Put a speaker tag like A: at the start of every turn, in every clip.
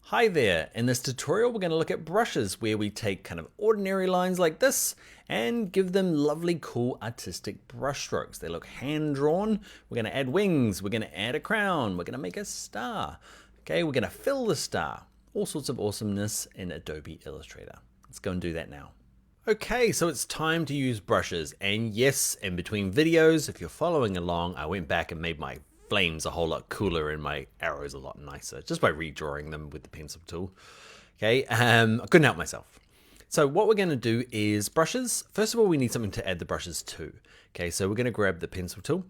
A: Hi there, in this tutorial we're going to look at brushes where we take kind of ordinary lines like this and give them lovely cool artistic brush strokes. They look hand drawn. We're going to add wings, we're going to add a crown, we're going to make a star. Okay, we're going to fill the star. All sorts of awesomeness in Adobe Illustrator. Let's go and do that now. Okay, so it's time to use brushes, and yes, in between videos, if you're following along, I went back and made my flames a whole lot cooler and my arrows a lot nicer just by redrawing them with the pencil tool. Okay, I couldn't help myself. So what we're going to do is brushes. First of all, we need something to add the brushes to. Okay, so we're going to grab the pencil tool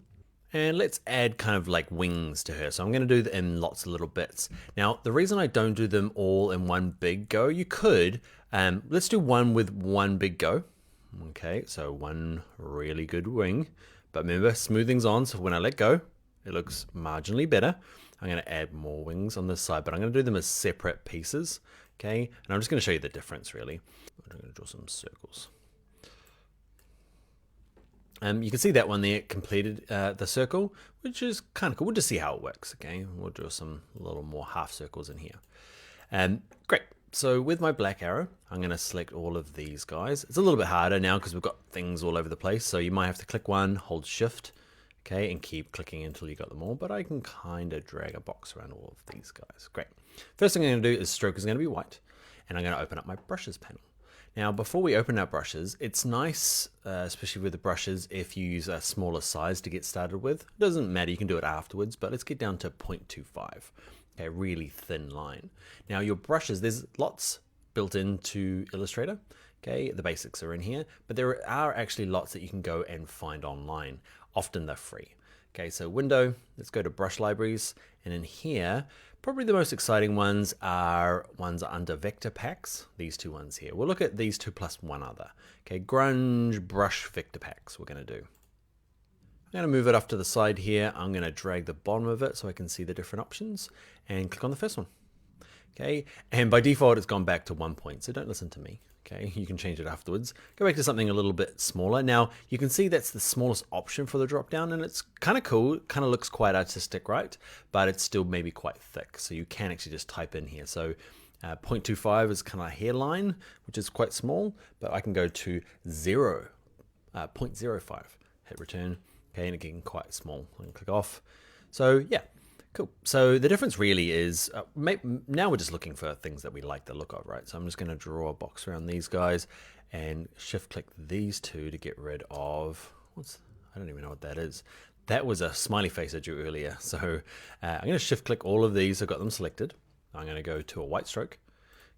A: and let's add kind of like wings to her. So I'm going to do them in lots of little bits. Now, the reason I don't do them all in one big go, you could, let's do one with one big go. Okay, so one really good wing, but remember, smoothing's on, so when I let go, it looks marginally better. I'm going to add more wings on this side, but I'm going to do them as separate pieces. Okay, and I'm just going to show you the difference really. I'm going to draw some circles. You can see that one there completed the circle, which is kind of cool. We'll just see how it works. Okay, we'll draw some little more half circles in here. Great. So with my black arrow, I'm going to select all of these guys. It's a little bit harder now because we've got things all over the place. So you might have to click one, hold shift. Okay, and keep clicking until you got them all, but I can kind of drag a box around all of these guys. Great. First thing I'm going to do is stroke is going to be white, and I'm going to open up my brushes panel. Now, before we open our brushes, it's nice, especially with the brushes, if you use a smaller size to get started with. It doesn't matter, you can do it afterwards, but let's get down to 0.25. Okay, really thin line. Now, your brushes, there's lots built into Illustrator. Okay, the basics are in here, but there are actually lots that you can go and find online. Often they're free. Okay, so window, let's go to brush libraries, and in here, probably the most exciting ones are under vector packs, these two ones here. We'll look at these two plus one other. Okay, grunge brush vector packs we're going to do. I'm going to move it off to the side here. I'm going to drag the bottom of it so I can see the different options and click on the first one. Okay, and by default it's gone back to 1 point, so don't listen to me. Okay, you can change it afterwards. Go back to something a little bit smaller. Now you can see that's the smallest option for the drop down, and it's kind of cool. It kind of looks quite artistic, right? But it's still maybe quite thick, so you can actually just type in here. So 0.25 is kind of a hairline, which is quite small, but I can go to 0.05, hit return. Okay, and again quite small. I can click off. So yeah. Cool. So the difference really is, now we're just looking for things that we like the look of, right? So I'm just going to draw a box around these guys and shift click these two to get rid of, I don't even know what that is. That was a smiley face I drew earlier. So I'm going to shift click all of these. I've got them selected. I'm going to go to a white stroke.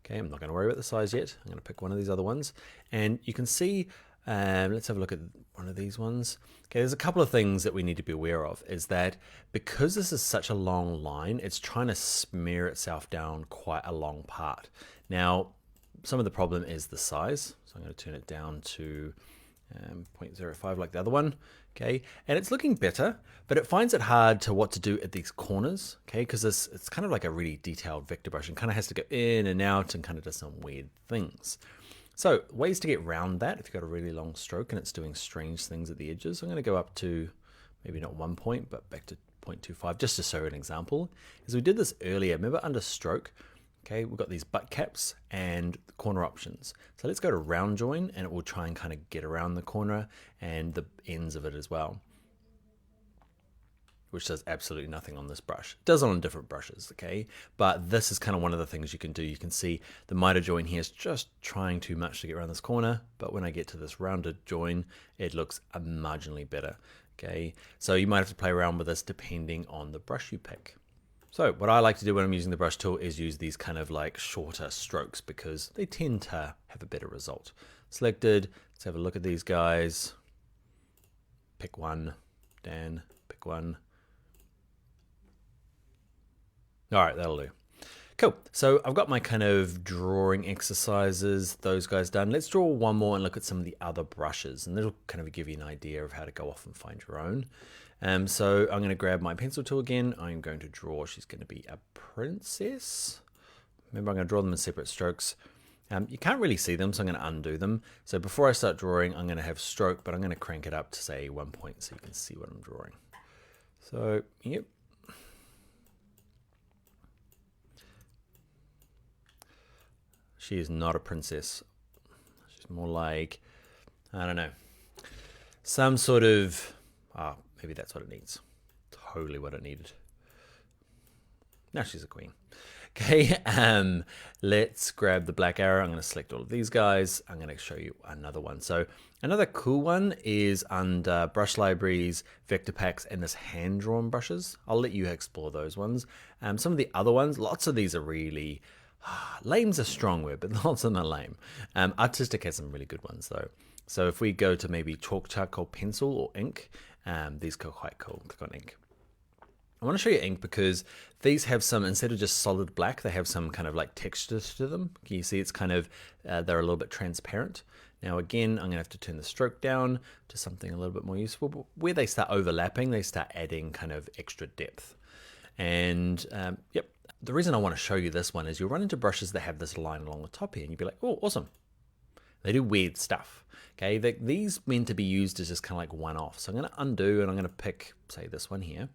A: Okay, I'm not going to worry about the size yet. I'm going to pick one of these other ones. And you can see, let's have a look at one of these ones. Okay, there's a couple of things that we need to be aware of, is that because this is such a long line, it's trying to smear itself down quite a long part. Now, some of the problem is the size. So I'm going to turn it down to 0.05 like the other one. Okay, and it's looking better, but it finds it hard to what to do at these corners. Okay, because it's kind of like a really detailed vector brush and kind of has to go in and out and kind of does some weird things. So ways to get around that, if you've got a really long stroke and it's doing strange things at the edges, I'm going to go up to maybe not 1 point, but back to 0.25, just to show an example. As we did this earlier, remember under stroke, okay, we've got these butt caps and the corner options. So let's go to round join and it will try and kind of get around the corner and the ends of it as well, which does absolutely nothing on this brush. It does on different brushes, okay? But this is kind of one of the things you can do. You can see the miter join here is just trying too much to get around this corner, but when I get to this rounded join, it looks marginally better, okay? So you might have to play around with this depending on the brush you pick. So what I like to do when I'm using the brush tool is use these kind of like shorter strokes because they tend to have a better result. Selected, let's have a look at these guys. Pick one, Dan, pick one. All right, that'll do. Cool. So I've got my kind of drawing exercises, those guys done. Let's draw one more and look at some of the other brushes, and that'll kind of give you an idea of how to go off and find your own. So I'm going to grab my pencil tool again. I'm going to draw, she's going to be a princess. Remember, I'm going to draw them in separate strokes. You can't really see them, so I'm going to undo them. So before I start drawing, I'm going to have stroke, but I'm going to crank it up to say 1 point so you can see what I'm drawing. So, yep. She is not a princess. She's more like, I don't know, some sort of, maybe that's what it needs. Totally what it needed. Now she's a queen. Okay, let's grab the black arrow. I'm going to select all of these guys. I'm going to show you another one. So another cool one is under brush libraries, vector packs, and this hand-drawn brushes. I'll let you explore those ones. Some of the other ones, lots of these are really, lame's a strong word, but lots of them are lame. Artistic has some really good ones though. So if we go to maybe chalk, charcoal, pencil, or ink, these go quite cool. Click on ink. I want to show you ink because these have some, instead of just solid black, they have some kind of like textures to them. Can you see it's kind of, they're a little bit transparent. Now again, I'm going to have to turn the stroke down to something a little bit more useful. But where they start overlapping, they start adding kind of extra depth. And yep, the reason I want to show you this one is you'll run into brushes that have this line along the top here and you'll be like, oh, awesome. They do weird stuff. Okay, these meant to be used as just kind of like one-off. So I'm going to undo and I'm going to pick, say, this one here.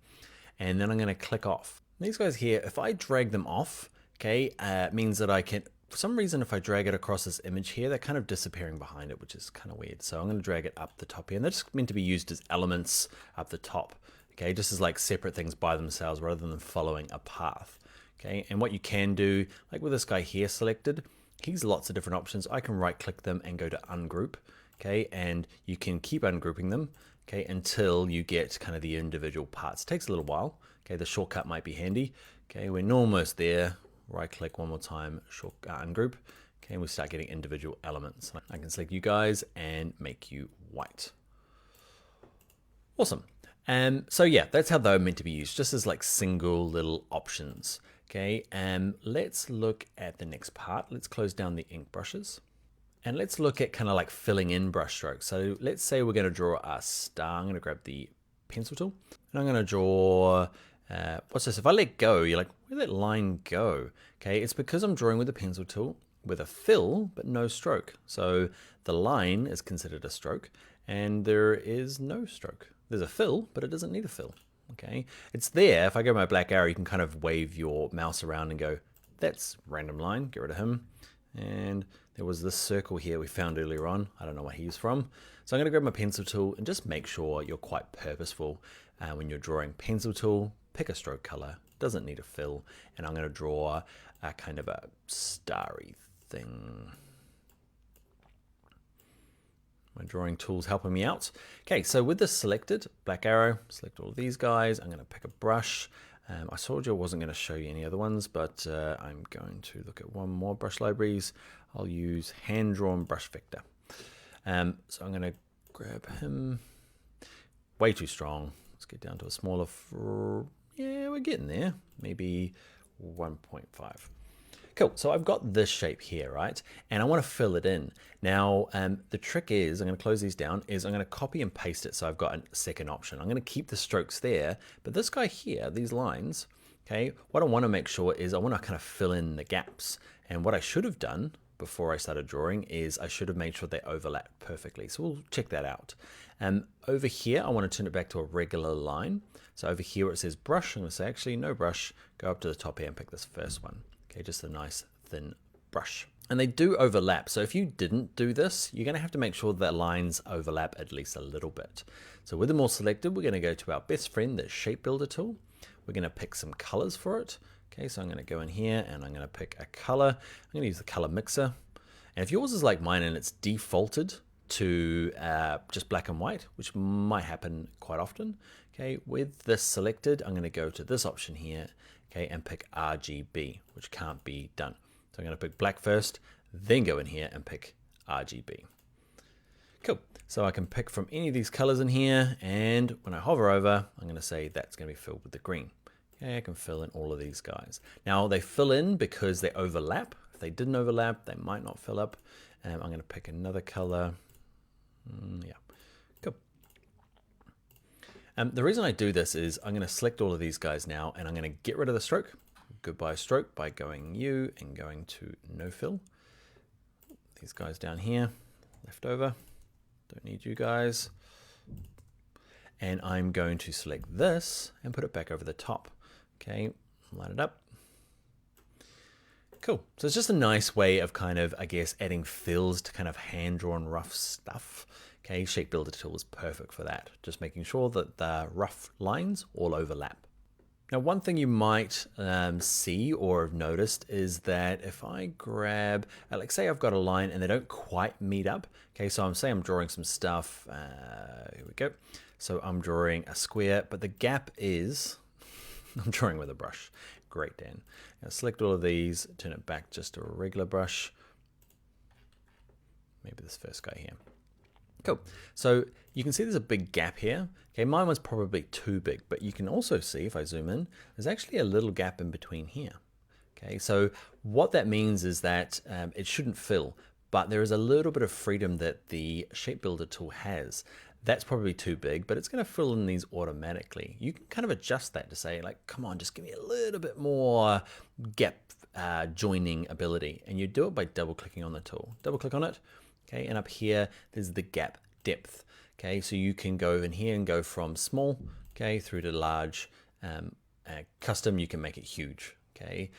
A: And then I'm going to click off. These guys here, if I drag them off, okay, it means that I can, for some reason, if I drag it across this image here, they're kind of disappearing behind it, which is kind of weird. So I'm going to drag it up the top here. And they're just meant to be used as elements up the top, okay, just as like separate things by themselves rather than following a path, okay. And what you can do, like with this guy here selected, he's lots of different options. I can right click them and go to ungroup, okay, and you can keep ungrouping them, okay, until you get kind of the individual parts. It takes a little while. Okay, the shortcut might be handy. Okay, we're almost there. Right click one more time, ungroup. Okay, and we start getting individual elements. I can select you guys and make you white. Awesome. So yeah, that's how they're meant to be used, just as like single little options. Okay, let's look at the next part. Let's close down the ink brushes. And let's look at kind of like filling in brush strokes. So let's say we're going to draw a star. I'm going to grab the pencil tool and I'm going to draw, what's this? If I let go, you're like, where'd that line go? Okay, it's because I'm drawing with the pencil tool with a fill, but no stroke. So the line is considered a stroke and there is no stroke. There's a fill, but it doesn't need a fill. Okay, it's there. If I go my black arrow, you can kind of wave your mouse around and go, that's random line, get rid of him. And there was this circle here we found earlier on. I don't know where he's from. So I'm going to grab my pencil tool and just make sure you're quite purposeful when you're drawing. Pencil tool, pick a stroke color, doesn't need a fill. And I'm going to draw a kind of a starry thing. My drawing tool's helping me out. Okay, so with this selected, black arrow, select all of these guys. I'm going to pick a brush. I told you I wasn't going to show you any other ones, but I'm going to look at one more brush libraries. I'll use hand-drawn brush vector. So I'm going to grab him. Way too strong. Let's get down to a smaller, yeah, we're getting there. Maybe 1.5. Cool, so I've got this shape here, right? And I want to fill it in. Now, the trick is, I'm going to close these down, is I'm going to copy and paste it so I've got a second option. I'm going to keep the strokes there, but this guy here, these lines, okay, what I want to make sure is I want to kind of fill in the gaps. And what I should have done before I started drawing is I should have made sure they overlap perfectly. So we'll check that out. Over here, I want to turn it back to a regular line. So over here where it says brush, I'm going to say actually no brush, go up to the top here and pick this first one. Okay, just a nice thin brush. And they do overlap. So if you didn't do this, you're going to have to make sure that lines overlap at least a little bit. So with them all selected, we're going to go to our best friend, the shape builder tool. We're going to pick some colors for it. Okay, so I'm going to go in here and I'm going to pick a color. I'm going to use the color mixer. And if yours is like mine and it's defaulted to just black and white, which might happen quite often. Okay, with this selected, I'm going to go to this option here, okay, and pick RGB, which can't be done. So I'm going to pick black first, then go in here and pick RGB. Cool. So I can pick from any of these colors in here, and when I hover over, I'm going to say that's going to be filled with the green. Okay, I can fill in all of these guys. Now they fill in because they overlap. If they didn't overlap, they might not fill up. I'm going to pick another color. Yeah, cool. The reason I do this is I'm going to select all of these guys now, and I'm going to get rid of the stroke. Goodbye stroke by going you and going to no fill. These guys down here, left over. Don't need you guys. And I'm going to select this and put it back over the top. Okay, line it up. Cool. So it's just a nice way of kind of, I guess, adding fills to kind of hand-drawn rough stuff. Okay, Shape Builder tool is perfect for that. Just making sure that the rough lines all overlap. Now, one thing you might see or have noticed is that if I grab, like say I've got a line and they don't quite meet up. Okay, so I'm drawing some stuff. Here we go. So I'm drawing a square, but the gap is, I'm drawing with a brush. Great, Dan. Now select all of these, turn it back just to a regular brush. Maybe this first guy here. Cool. So you can see there's a big gap here. Okay, mine was probably too big, but you can also see if I zoom in, there's actually a little gap in between here. Okay, so what that means is that it shouldn't fill, but there is a little bit of freedom that the Shape Builder tool has. That's probably too big, but it's going to fill in these automatically. You can kind of adjust that to say, like, come on, just give me a little bit more gap joining ability. And you do it by double clicking on the tool. Double click on it. Okay, and up here, there's the gap depth. Okay, so you can go in here and go from small, okay, through to large. Custom, you can make it huge. Okay,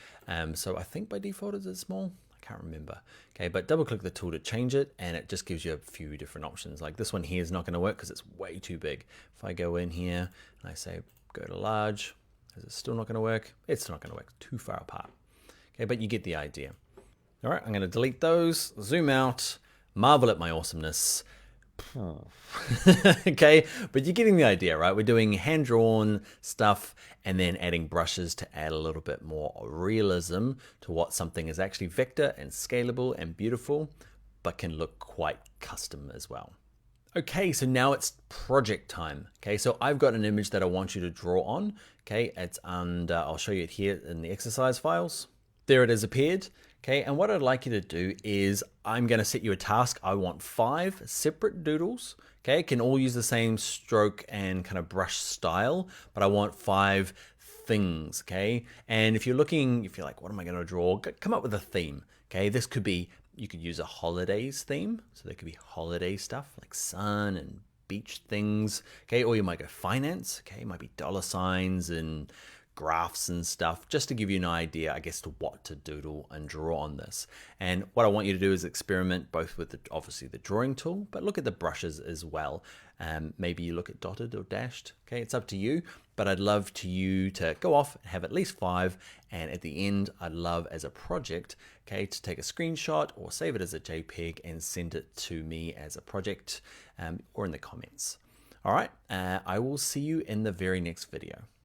A: so I think by default is it small? I can't remember. Okay, but double click the tool to change it, and it just gives you a few different options. Like this one here is not going to work because it's way too big. If I go in here and I say go to large, is it still not going to work? It's not going to work, too far apart. Okay, but you get the idea. All right, I'm going to delete those, zoom out, marvel at my awesomeness. Okay, but you're getting the idea, right? We're doing hand-drawn stuff and then adding brushes to add a little bit more realism to what something is actually vector and scalable and beautiful, but can look quite custom as well. Okay, so now it's project time. Okay, so I've got an image that I want you to draw on. Okay, it's under, I'll show you it here in the exercise files. There it has appeared. Okay, and what I'd like you to do is I'm going to set you a task. I want 5 separate doodles. Okay, can all use the same stroke and kind of brush style, but I want 5 things. Okay, and if you're looking, if you're like, what am I going to draw? Come up with a theme. Okay, this could be, you could use a holidays theme. So there could be holiday stuff like sun and beach things. Okay, or you might go finance. Okay, it might be dollar signs and graphs and stuff, just to give you an idea, I guess, to what to doodle and draw on this. And what I want you to do is experiment both with obviously the drawing tool, but look at the brushes as well. Maybe you look at dotted or dashed. Okay, it's up to you, but I'd love you to go off and have at least 5. And at the end, I'd love as a project, okay, to take a screenshot or save it as a JPEG and send it to me as a project or in the comments. All right, I will see you in the very next video.